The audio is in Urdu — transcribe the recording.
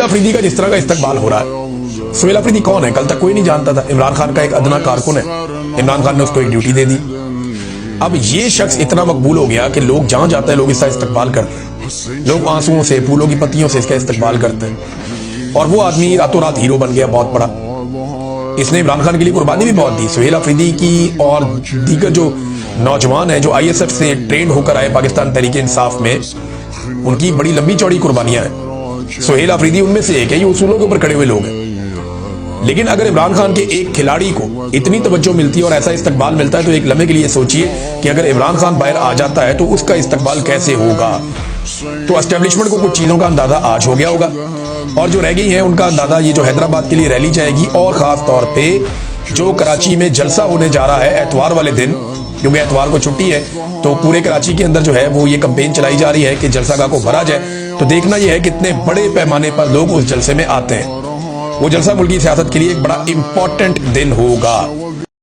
سہیل آفریدی کا جس طرح کا استقبال ہو رہا ہے، سہیل آفریدی کون ہے؟ کل تک کوئی نہیں جانتا تھا، عمران خان کا ایک ادنا کارکن ہے، عمران خان نے اس کو ایک ڈیوٹی دے دی. اب یہ شخص اتنا مقبول ہو گیا کہ لوگ جہاں جاتے ہیں لوگ اس کا استقبال کرتے ہیں، لوگ آنسوؤں سے، پھولوں کی پتیوں سے اس کا استقبال کرتے ہیں، اور وہ آدمی راتوں رات ہیرو بن گیا بہت بڑا. اس نے عمران خان کے لیے قربانی بھی بہت دی. سہیل آفریدی کی اور دیگر جو نوجوان ہیں جو آئی ایس ایف سے ٹرینڈ ہو کر آئے پاکستان تحریک انصاف میں، ان کی بڑی لمبی چوڑی قربانیاں ہیں. سہیل آفریدی ان میں سے ایک ہے، یہ اصولوں کے اوپر کھڑے ہوئے لوگ ہیں. لیکن اگر عمران خان کے ایک کھلاڑی کو اتنی توجہ ملتی ہے اور ایسا استقبال ملتا ہے تو ایک لمحے کے لیے سوچئے کہ اگر عمران خان باہر آ جاتا ہے تو اس کا استقبال کیسے ہوگا. تو اسٹیبلشمنٹ کو کچھ چیزوں کا اندازہ آج ہو گیا ہوگا، اور جو رہ گئی ہیں ان کا اندازہ یہ جو حیدرآباد کے لیے ریلی جائے گی، اور خاص طور پہ جو کراچی میں جلسہ ہونے جا رہا ہے اتوار والے دن، کیونکہ اتوار کو چھٹی ہے تو پورے کراچی کے اندر جو ہے وہ یہ کمپین چلائی جا رہی ہے کہ جلسہ گاہ کو بھرا جائے. تو دیکھنا یہ ہے کتنے بڑے پیمانے پر لوگ اس جلسے میں آتے ہیں. وہ جلسہ ملکی سیاست کے لیے ایک بڑا امپورٹنٹ دن ہوگا.